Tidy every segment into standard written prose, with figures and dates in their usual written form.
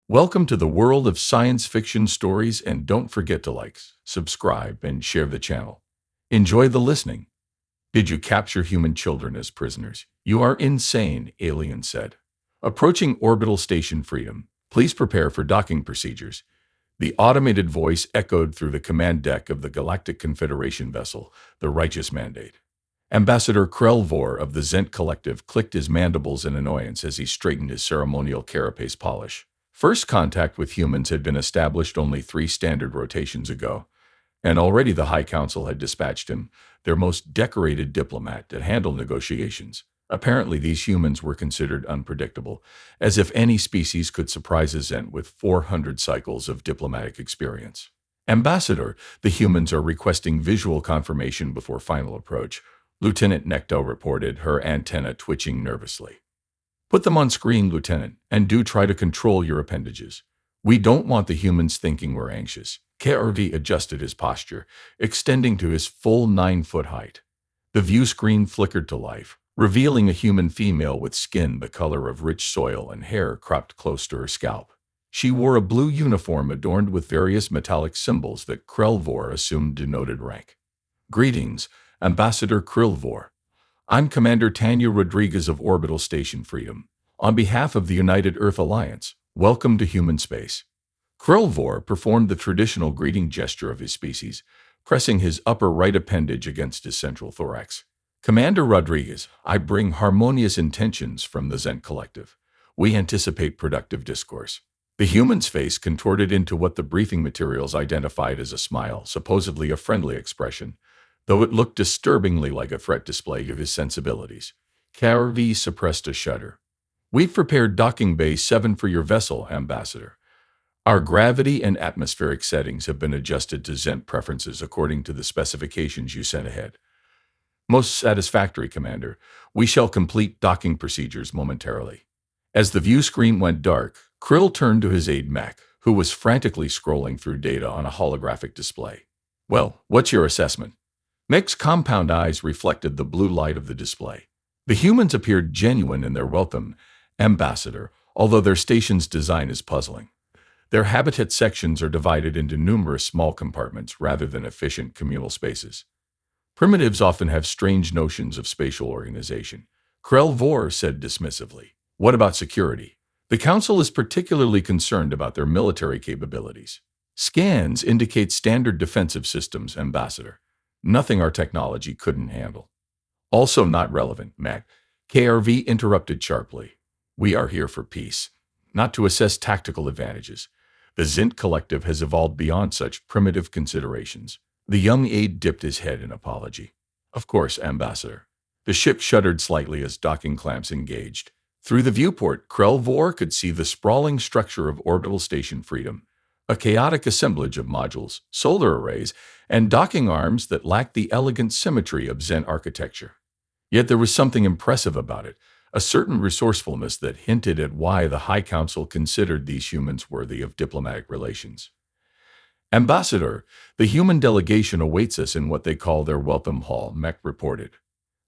Welcome to the world of science fiction stories, and don't forget to like, subscribe, and share the channel. Enjoy the listening. Did you capture human children as prisoners? You are insane, Alien said. Approaching orbital station Freedom, please prepare for docking procedures. The automated voice echoed through the command deck of the Galactic Confederation vessel, the Righteous Mandate. Ambassador Krelvor of the Zent Collective clicked his mandibles in annoyance as he straightened his ceremonial carapace polish. First contact with humans had been established only 3 standard rotations ago, and already the High Council had dispatched him, their most decorated diplomat, to handle negotiations. Apparently, these humans were considered unpredictable, as if any species could surprise a Zent with 400 cycles of diplomatic experience. Ambassador, the humans are requesting visual confirmation before final approach, Lieutenant Necto reported, her antenna twitching nervously. Put them on screen, Lieutenant, and do try to control your appendages. We don't want the humans thinking we're anxious. KRV adjusted his posture, extending to his full 9-foot height. The view screen flickered to life, revealing a human female with skin the color of rich soil and hair cropped close to her scalp. She wore a blue uniform adorned with various metallic symbols that Krelvor assumed denoted rank. Greetings, Ambassador Krelvor. I'm Commander Tanya Rodriguez of Orbital Station Freedom. On behalf of the United Earth Alliance, welcome to human space. Krelvor performed the traditional greeting gesture of his species, pressing his upper right appendage against his central thorax. Commander Rodriguez, I bring harmonious intentions from the Zent Collective. We anticipate productive discourse. The human's face contorted into what the briefing materials identified as a smile, supposedly a friendly expression, though it looked disturbingly like a threat display of his sensibilities. KRV suppressed a shudder. We've prepared Docking Bay 7 for your vessel, Ambassador. Our gravity and atmospheric settings have been adjusted to Zent preferences according to the specifications you sent ahead. Most satisfactory, Commander. We shall complete docking procedures momentarily. As the view screen went dark, Krill turned to his aide Mac, who was frantically scrolling through data on a holographic display. Well, what's your assessment? Mech's compound eyes reflected the blue light of the display. The humans appeared genuine in their welcome, Ambassador, although their station's design is puzzling. Their habitat sections are divided into numerous small compartments rather than efficient communal spaces. Primitives often have strange notions of spatial organization. Krelvor said dismissively. What about security? The Council is particularly concerned about their military capabilities. Scans indicate standard defensive systems, Ambassador. Nothing our technology couldn't handle. Also not relevant, Mac. KRV interrupted sharply. We are here for peace, not to assess tactical advantages. The Zent Collective has evolved beyond such primitive considerations. The young aide dipped his head in apology. Of course, Ambassador. The ship shuddered slightly as docking clamps engaged. Through the viewport, Krelvor could see the sprawling structure of Orbital Station Freedom, a chaotic assemblage of modules, solar arrays, and docking arms that lacked the elegant symmetry of Zent architecture. Yet there was something impressive about it, a certain resourcefulness that hinted at why the High Council considered these humans worthy of diplomatic relations. Ambassador, the human delegation awaits us in what they call their welcome hall, Mech reported.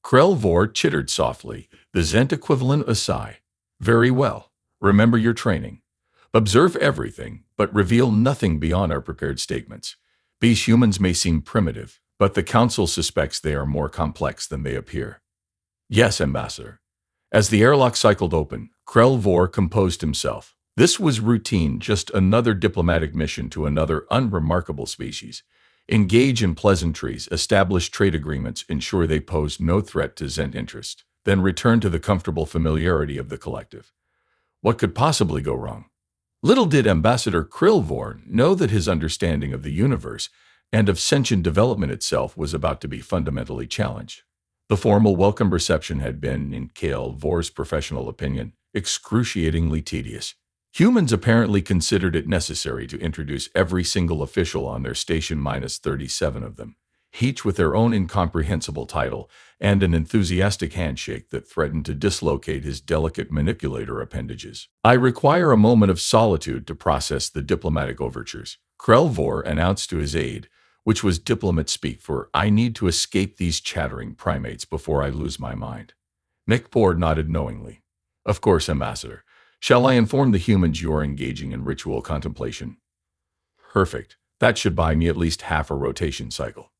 Krelvor chittered softly, the Zent equivalent a sigh. Very well. Remember your training. Observe everything, but reveal nothing beyond our prepared statements. These humans may seem primitive, but the Council suspects they are more complex than they appear. Yes, Ambassador. As the airlock cycled open, Krelvor composed himself. This was routine, just another diplomatic mission to another unremarkable species. Engage in pleasantries, establish trade agreements, ensure they pose no threat to Zent interest, then return to the comfortable familiarity of the collective. What could possibly go wrong? Little did Ambassador Krelvor know that his understanding of the universe and of sentient development itself was about to be fundamentally challenged. The formal welcome reception had been, in Krelvor's professional opinion, excruciatingly tedious. Humans apparently considered it necessary to introduce every single official on their station minus 37 of them, each with their own incomprehensible title and an enthusiastic handshake that threatened to dislocate his delicate manipulator appendages. I require a moment of solitude to process the diplomatic overtures, Krelvor announced to his aide, which was diplomat speak for I need to escape these chattering primates before I lose my mind. Nick Board nodded knowingly. Of course, Ambassador. Shall I inform the humans you are engaging in ritual contemplation? Perfect. That should buy me at least half a rotation cycle.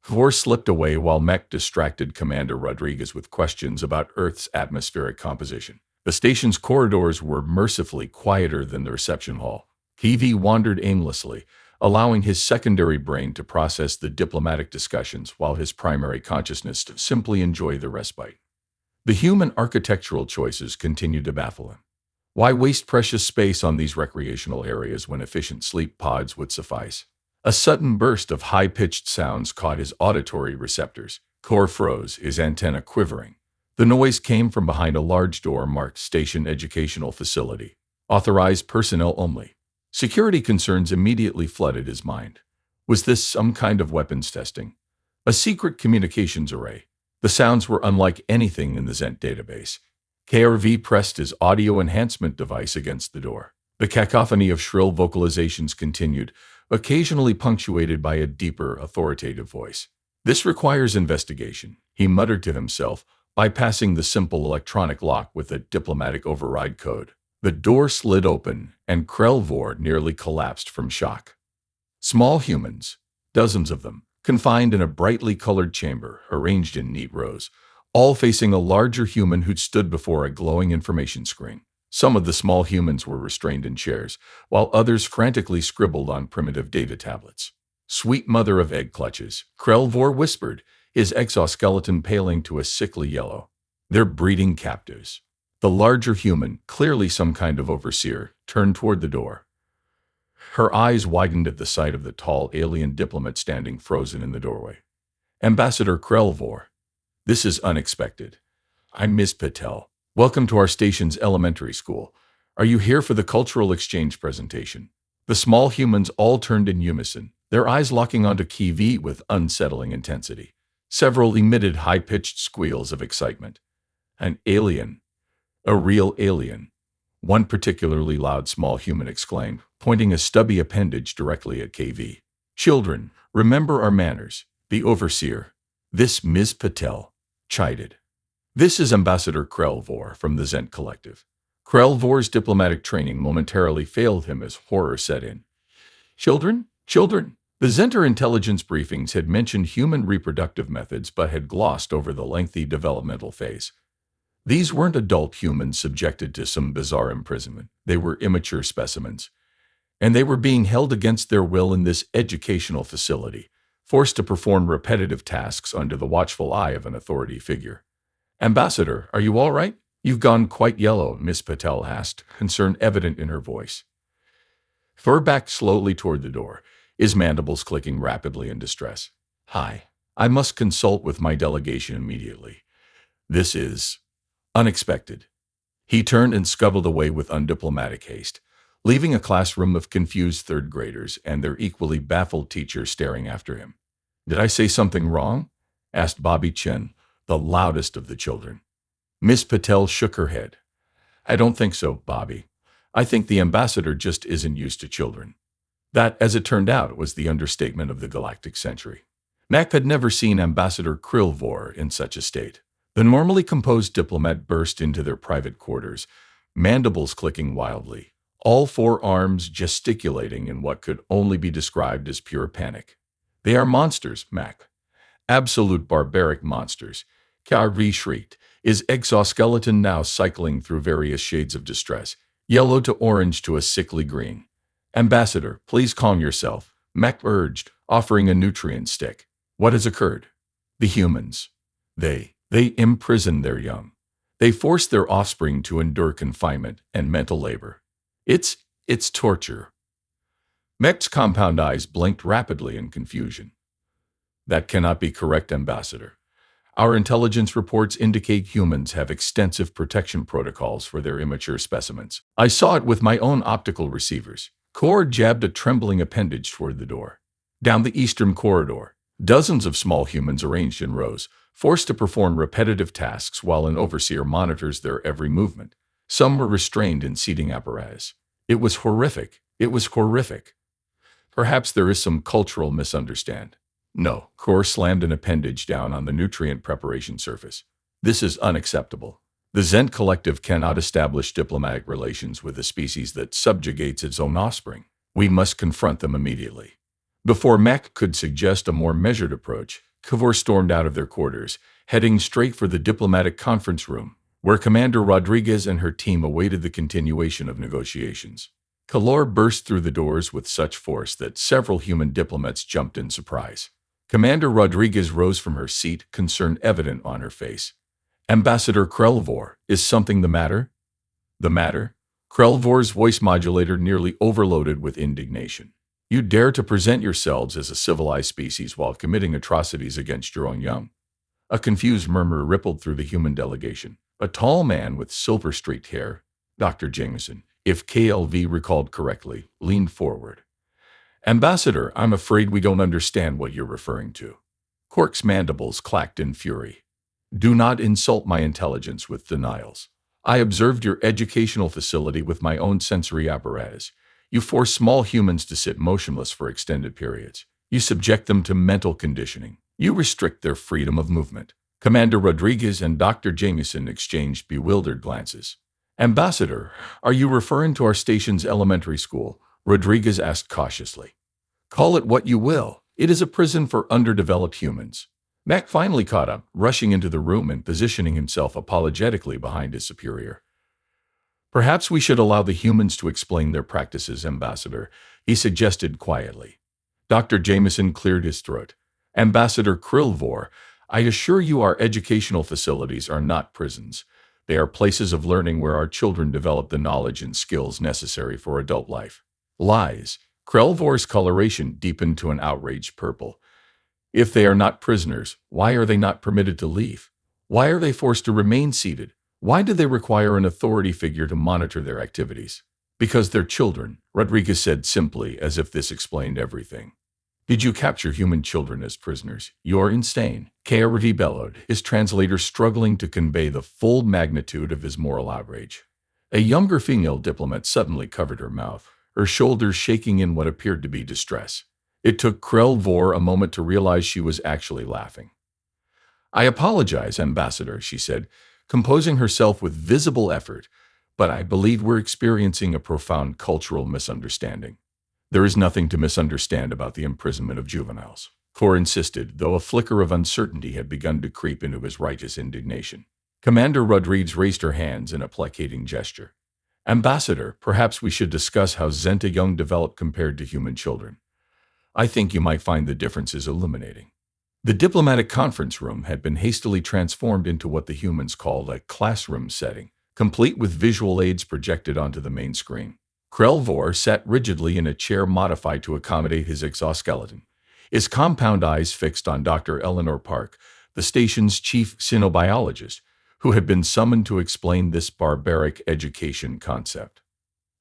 Vor slipped away while Mech distracted Commander Rodriguez with questions about Earth's atmospheric composition. The station's corridors were mercifully quieter than the reception hall. TV wandered aimlessly, allowing his secondary brain to process the diplomatic discussions while his primary consciousness to simply enjoy the respite. The human architectural choices continued to baffle him. Why waste precious space on these recreational areas when efficient sleep pods would suffice? A sudden burst of high-pitched sounds caught his auditory receptors. Core froze, his antenna quivering. The noise came from behind a large door marked Station Educational Facility. Authorized personnel only. Security concerns immediately flooded his mind. Was this some kind of weapons testing? A secret communications array? The sounds were unlike anything in the Zent database. KRV pressed his audio enhancement device against the door. The cacophony of shrill vocalizations continued, occasionally punctuated by a deeper, authoritative voice. This requires investigation, he muttered to himself, bypassing the simple electronic lock with a diplomatic override code. The door slid open, and Krelvor nearly collapsed from shock. Small humans, dozens of them, confined in a brightly colored chamber, arranged in neat rows, all facing a larger human who'd stood before a glowing information screen. Some of the small humans were restrained in chairs, while others frantically scribbled on primitive data tablets. Sweet mother of egg clutches, Krelvor whispered, his exoskeleton paling to a sickly yellow. They're breeding captives. The larger human, clearly some kind of overseer, turned toward the door. Her eyes widened at the sight of the tall alien diplomat standing frozen in the doorway. Ambassador Krelvor, this is unexpected. I'm Ms. Patel. Welcome to our station's elementary school. Are you here for the cultural exchange presentation? The small humans all turned in unison, their eyes locking onto Kiwi with unsettling intensity. Several emitted high-pitched squeals of excitement. An alien. A real alien. One particularly loud small human exclaimed, pointing a stubby appendage directly at KV. Children, remember our manners. The overseer. This Ms. Patel. Chided. This is Ambassador Krelvor from the Zent Collective. Krelvor's diplomatic training momentarily failed him as horror set in. Children? Children? The Zenter intelligence briefings had mentioned human reproductive methods but had glossed over the lengthy developmental phase. These weren't adult humans subjected to some bizarre imprisonment. They were immature specimens. And they were being held against their will in this educational facility, forced to perform repetitive tasks under the watchful eye of an authority figure. Ambassador, are you all right? You've gone quite yellow, Miss Patel asked, concern evident in her voice. Thor backed slowly toward the door, his mandibles clicking rapidly in distress. Hi. I must consult with my delegation immediately. This is unexpected. He turned and scuttled away with undiplomatic haste, leaving a classroom of confused third graders and their equally baffled teacher staring after him. Did I say something wrong? Asked Bobby Chen, the loudest of the children. Miss Patel shook her head. I don't think so, Bobby. I think the ambassador just isn't used to children. That, as it turned out, was the understatement of the Galactic century. Mac had never seen Ambassador Krelvor in such a state. The normally composed diplomat burst into their private quarters, mandibles clicking wildly, all four arms gesticulating in what could only be described as pure panic. They are monsters, Mac. Absolute barbaric monsters. Kari shrieked, his exoskeleton now cycling through various shades of distress, yellow to orange to a sickly green. Ambassador, please calm yourself, Mac urged, offering a nutrient stick. What has occurred? The humans. They imprison their young. They force their offspring to endure confinement and mental labor. It's torture. Mech's compound eyes blinked rapidly in confusion. That cannot be correct, Ambassador. Our intelligence reports indicate humans have extensive protection protocols for their immature specimens. I saw it with my own optical receivers. Cord jabbed a trembling appendage toward the door. Down the eastern corridor, dozens of small humans arranged in rows, forced to perform repetitive tasks while an overseer monitors their every movement. Some were restrained in seating apparatus. It was horrific. It was horrific. Perhaps there is some cultural misunderstanding. No, Kor slammed an appendage down on the nutrient preparation surface. This is unacceptable. The Zent Collective cannot establish diplomatic relations with a species that subjugates its own offspring. We must confront them immediately. Before Mac could suggest a more measured approach, Cavor stormed out of their quarters, heading straight for the diplomatic conference room, where Commander Rodriguez and her team awaited the continuation of negotiations. Calor burst through the doors with such force that several human diplomats jumped in surprise. Commander Rodriguez rose from her seat, concern evident on her face. Ambassador Krelvor, is something the matter? The matter? Krelvor's voice modulator nearly overloaded with indignation. You dare to present yourselves as a civilized species while committing atrocities against your own young. A confused murmur rippled through the human delegation. A tall man with silver-streaked hair, Dr. Jameson, if KLV recalled correctly, leaned forward. Ambassador, I'm afraid we don't understand what you're referring to. Cork's mandibles clacked in fury. Do not insult my intelligence with denials. I observed your educational facility with my own sensory apparatus. You force small humans to sit motionless for extended periods. You subject them to mental conditioning. You restrict their freedom of movement. Commander Rodriguez and Dr. Jameson exchanged bewildered glances. Ambassador, are you referring to our station's elementary school? Rodriguez asked cautiously. Call it what you will. It is a prison for underdeveloped humans. Mac finally caught up, rushing into the room and positioning himself apologetically behind his superior. Perhaps we should allow the humans to explain their practices, Ambassador, he suggested quietly. Dr. Jameson cleared his throat. Ambassador Krelvor, I assure you our educational facilities are not prisons. They are places of learning where our children develop the knowledge and skills necessary for adult life. Lies. Krelvor's coloration deepened to an outraged purple. If they are not prisoners, why are they not permitted to leave? Why are they forced to remain seated? Why do they require an authority figure to monitor their activities? Because they're children, Rodriguez said simply, as if this explained everything. Did you capture human children as prisoners? You're insane, KRV bellowed, his translator struggling to convey the full magnitude of his moral outrage. A younger female diplomat suddenly covered her mouth, her shoulders shaking in what appeared to be distress. It took Krelvor a moment to realize she was actually laughing. I apologize, Ambassador, she said, composing herself with visible effort, but I believe we're experiencing a profound cultural misunderstanding. There is nothing to misunderstand about the imprisonment of juveniles, Kor insisted, though a flicker of uncertainty had begun to creep into his righteous indignation. Commander Rodriguez raised her hands in a placating gesture. Ambassador, perhaps we should discuss how Zenta young developed compared to human children. I think you might find the differences illuminating. The diplomatic conference room had been hastily transformed into what the humans called a classroom setting, complete with visual aids projected onto the main screen. Krelvor sat rigidly in a chair modified to accommodate his exoskeleton, his compound eyes fixed on Dr. Eleanor Park, the station's chief cynobiologist, who had been summoned to explain this barbaric education concept.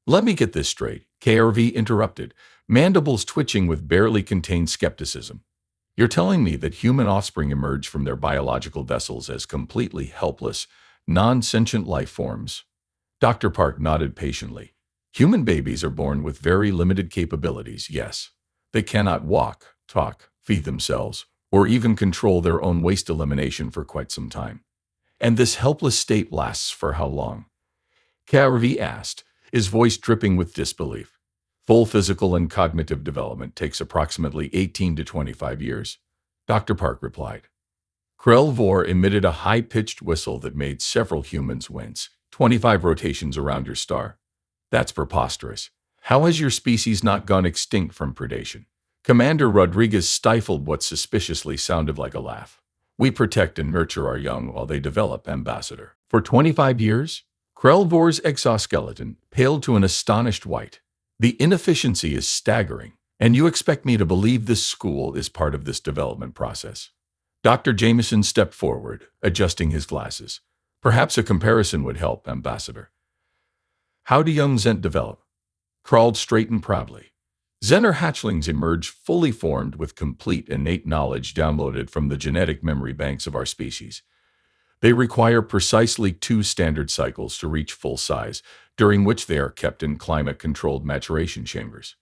Let me get this straight, KRV interrupted, mandibles twitching with barely contained skepticism. You're telling me that human offspring emerge from their biological vessels as completely helpless, non-sentient life forms? Dr. Park nodded patiently. Human babies are born with very limited capabilities, yes. They cannot walk, talk, feed themselves, or even control their own waste elimination for quite some time. And this helpless state lasts for how long? KRV asked, his voice dripping with disbelief. Full physical and cognitive development takes approximately 18 to 25 years, Dr. Park replied. Krelvor emitted a high-pitched whistle that made several humans wince. 25 rotations around your star. That's preposterous. How has your species not gone extinct from predation? Commander Rodriguez stifled what suspiciously sounded like a laugh. We protect and nurture our young while they develop, Ambassador. For 25 years? Krelvor's exoskeleton paled to an astonished white. The inefficiency is staggering, and you expect me to believe this school is part of this development process. Dr. Jameson stepped forward, adjusting his glasses. Perhaps a comparison would help, Ambassador. How do young Zent develop? Crawled straight and proudly. Zener hatchlings emerge fully formed with complete innate knowledge downloaded from the genetic memory banks of our species. They require precisely 2 standard cycles to reach full size, during which they are kept in climate-controlled maturation chambers.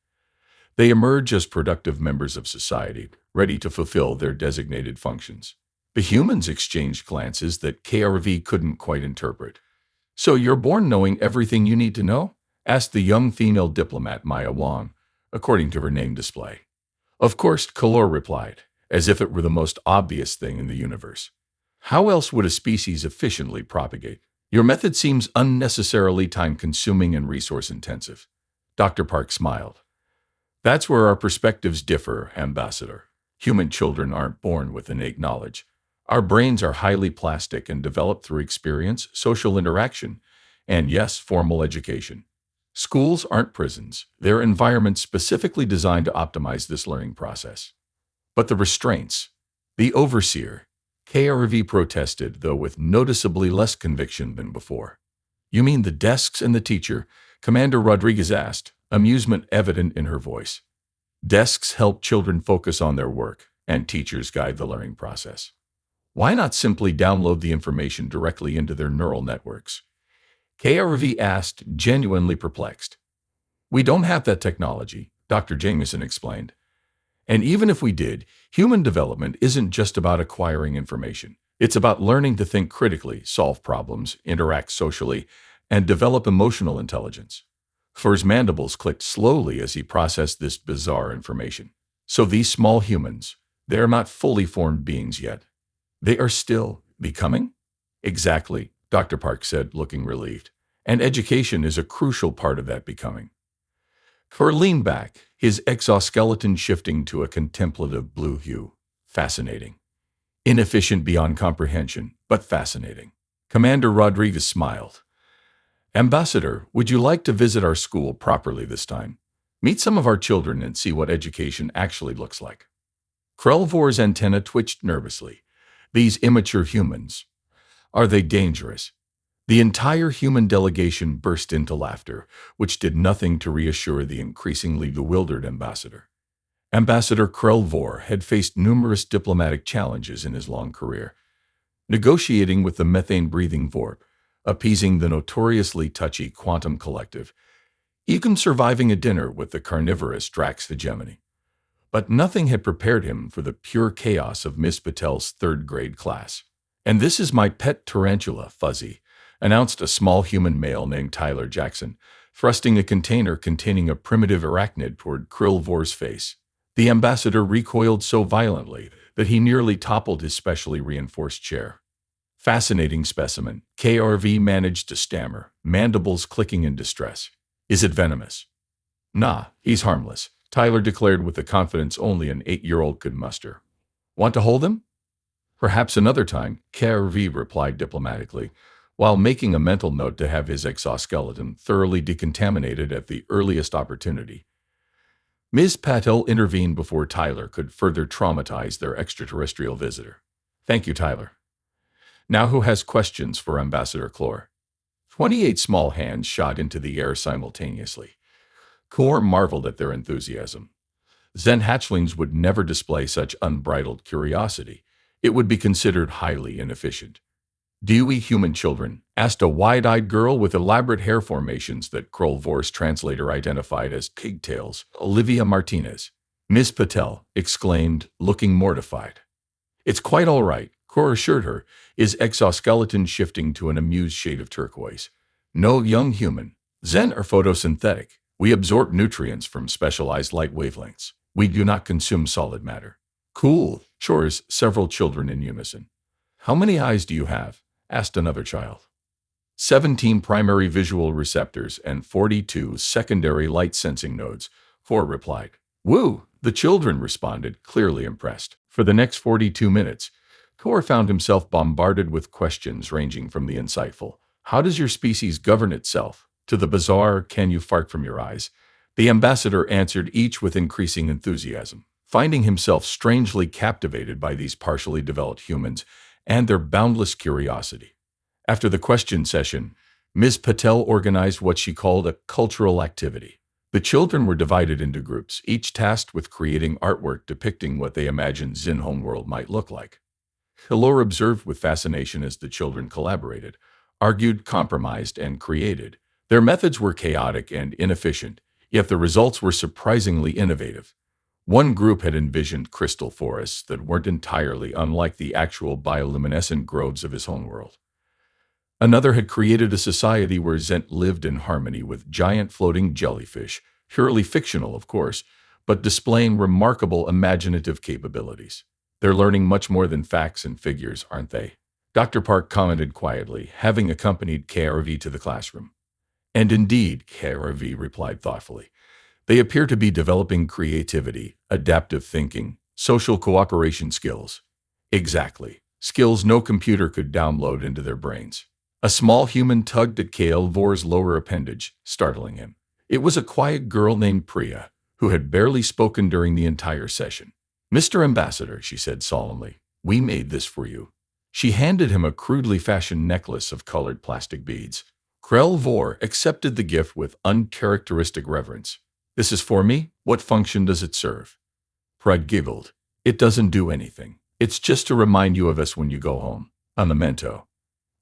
They emerge as productive members of society, ready to fulfill their designated functions. The humans exchanged glances that KRV couldn't quite interpret. "So you're born knowing everything you need to know?" asked the young female diplomat Maya Wong, according to her name display. "Of course," Kalor replied, as if it were the most obvious thing in the universe. "How else would a species efficiently propagate? Your method seems unnecessarily time-consuming and resource-intensive." Dr. Park smiled. "That's where our perspectives differ, Ambassador. Human children aren't born with innate knowledge. Our brains are highly plastic and developed through experience, social interaction, and yes, formal education. Schools aren't prisons. They're environments specifically designed to optimize this learning process. But the restraints, the overseer," KRV protested, though with noticeably less conviction than before. "You mean the desks and the teacher?" Commander Rodriguez asked, amusement evident in her voice. "Desks help children focus on their work, and teachers guide the learning process. Why not simply download the information directly into their neural networks?" KRV asked, genuinely perplexed. "We don't have that technology," Dr. Jameson explained. "And even if we did, human development isn't just about acquiring information. It's about learning to think critically, solve problems, interact socially, and develop emotional intelligence." Fur's mandibles clicked slowly as he processed this bizarre information. "So these small humans, they're not fully formed beings yet. They are still becoming?" "Exactly," Dr. Park said, looking relieved. "And education is a crucial part of that becoming." Fur leaned back, his exoskeleton shifting to a contemplative blue hue. "Fascinating. Inefficient beyond comprehension, but fascinating." Commander Rodriguez smiled. "Ambassador, would you like to visit our school properly this time? Meet some of our children and see what education actually looks like." Krelvor's antenna twitched nervously. "These immature humans. Are they dangerous?" The entire human delegation burst into laughter, which did nothing to reassure the increasingly bewildered ambassador. Ambassador Krelvor had faced numerous diplomatic challenges in his long career. Negotiating with the methane-breathing Vorp, appeasing the notoriously touchy Quantum Collective, even surviving a dinner with the carnivorous Drax Hegemony. But nothing had prepared him for the pure chaos of Miss Patel's third-grade class. "And this is my pet tarantula, Fuzzy," announced a small human male named Tyler Jackson, thrusting a container containing a primitive arachnid toward Krillvor's face. The ambassador recoiled so violently that he nearly toppled his specially reinforced chair. "Fascinating specimen," KRV managed to stammer, mandibles clicking in distress. "Is it venomous?" "Nah, he's harmless," Tyler declared with the confidence only an 8-year-old could muster. "Want to hold him?" "Perhaps another time," KRV replied diplomatically, while making a mental note to have his exoskeleton thoroughly decontaminated at the earliest opportunity. Ms. Patel intervened before Tyler could further traumatize their extraterrestrial visitor. "Thank you, Tyler. Now who has questions for Ambassador Clore?" 28 small hands shot into the air simultaneously. Clore marveled at their enthusiasm. Zen hatchlings would never display such unbridled curiosity. It would be considered highly inefficient. "Do you eat human children?" asked a wide-eyed girl with elaborate hair formations that Krolvor's translator identified as pigtails, Olivia Martinez. "Miss Patel," exclaimed, looking mortified. "It's quite all right," Kror assured her, his exoskeleton shifting to an amused shade of turquoise. "No, young human. Zen are photosynthetic. We absorb nutrients from specialized light wavelengths. We do not consume solid matter." "Cool," chores several children in unison. "How many eyes do you have?" asked another child. 17 primary visual receptors and 42 secondary light-sensing nodes, 4 replied. "Woo!" the children responded, clearly impressed. For the next 42 minutes, Kor found himself bombarded with questions ranging from the insightful, "How does your species govern itself?" to the bizarre, "Can you fart from your eyes?" The ambassador answered each with increasing enthusiasm, finding himself strangely captivated by these partially developed humans and their boundless curiosity. After the question session, Ms. Patel organized what she called a cultural activity. The children were divided into groups, each tasked with creating artwork depicting what they imagined Zin homeworld might look like. Hilor observed with fascination as the children collaborated, argued, compromised, and created. Their methods were chaotic and inefficient, yet the results were surprisingly innovative. One group had envisioned crystal forests that weren't entirely unlike the actual bioluminescent groves of his homeworld. Another had created a society where Zent lived in harmony with giant floating jellyfish, purely fictional, of course, but displaying remarkable imaginative capabilities. They're learning much more than facts and figures, aren't they? Dr. Park commented quietly, having accompanied KRV to the classroom. And indeed, KRV replied thoughtfully. They appear to be developing creativity, adaptive thinking, social cooperation skills. Exactly. Skills no computer could download into their brains. A small human tugged at Kale Vor's lower appendage, startling him. It was a quiet girl named Priya, who had barely spoken during the entire session. "Mr. Ambassador," she said solemnly, "we made this for you." She handed him a crudely fashioned necklace of colored plastic beads. Krell Vor accepted the gift with uncharacteristic reverence. "This is for me? What function does it serve?" Prud giggled. "It doesn't do anything. It's just to remind you of us when you go home. A memento."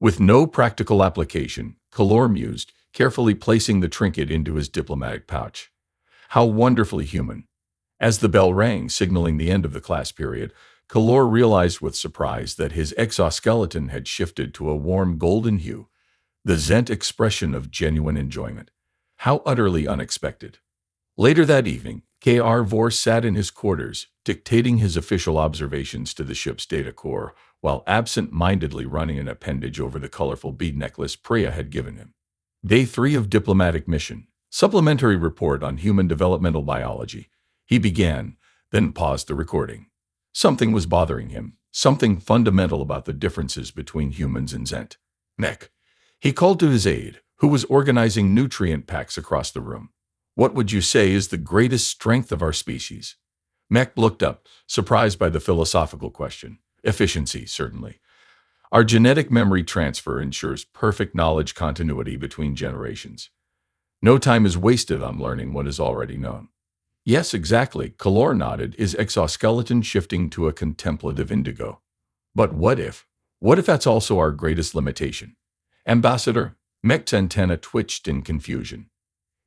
With no practical application, Kalor mused, carefully placing the trinket into his diplomatic pouch. How wonderfully human. As the bell rang, signaling the end of the class period, Kalor realized with surprise that his exoskeleton had shifted to a warm golden hue, the Zent expression of genuine enjoyment. How utterly unexpected. Later that evening, K.R. Vor sat in his quarters, dictating his official observations to the ship's data core, while absent-mindedly running an appendage over the colorful bead necklace Priya had given him. Day 3 of Diplomatic Mission. Supplementary Report on Human Developmental Biology. He began, then paused the recording. Something was bothering him, something fundamental about the differences between humans and Zent. Mech. He called to his aide, who was organizing nutrient packs across the room. "What would you say is the greatest strength of our species?" Mech looked up, surprised by the philosophical question. "Efficiency, certainly. Our genetic memory transfer ensures perfect knowledge continuity between generations. No time is wasted on learning what is already known." "Yes, exactly," Kalor nodded, his exoskeleton shifting to a contemplative indigo. "But what if? What if that's also our greatest limitation?" "Ambassador," Mech's antenna twitched in confusion.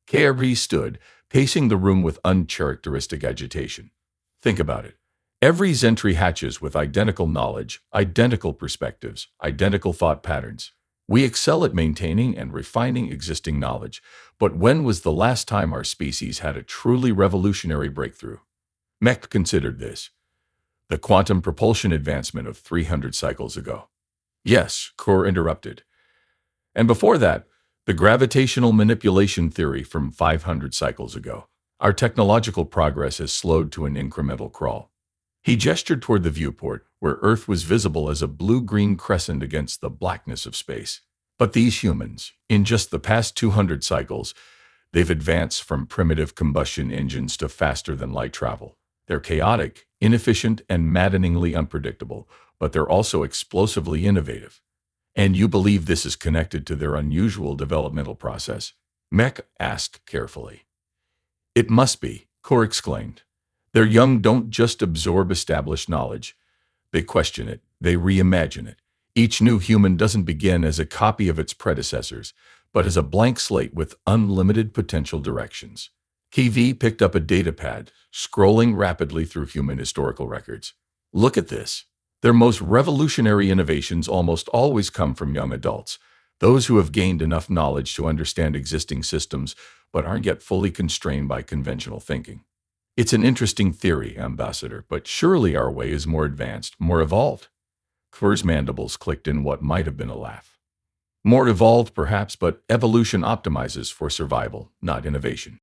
KRV stood, pacing the room with uncharacteristic agitation. "Think about it. Every Zentry hatches with identical knowledge, identical perspectives, identical thought patterns. We excel at maintaining and refining existing knowledge, but when was the last time our species had a truly revolutionary breakthrough?" Mech considered this. "The quantum propulsion advancement of 300 cycles ago." "Yes," Kor interrupted. "And before that, the gravitational manipulation theory from 500 cycles ago. Our technological progress has slowed to an incremental crawl." He gestured toward the viewport, where Earth was visible as a blue-green crescent against the blackness of space. "But these humans, in just the past 200 cycles, they've advanced from primitive combustion engines to faster-than-light travel. They're chaotic, inefficient, and maddeningly unpredictable, but they're also explosively innovative." "And you believe this is connected to their unusual developmental process?" Mech asked carefully. "It must be," Kor exclaimed. "Their young don't just absorb established knowledge. They question it, they reimagine it. Each new human doesn't begin as a copy of its predecessors, but as a blank slate with unlimited potential directions." KV picked up a datapad, scrolling rapidly through human historical records. "Look at this. Their most revolutionary innovations almost always come from young adults, those who have gained enough knowledge to understand existing systems but aren't yet fully constrained by conventional thinking." "It's an interesting theory, Ambassador, but surely our way is more advanced, more evolved." Kur's mandibles clicked in what might have been a laugh. "More evolved, perhaps, but evolution optimizes for survival, not innovation.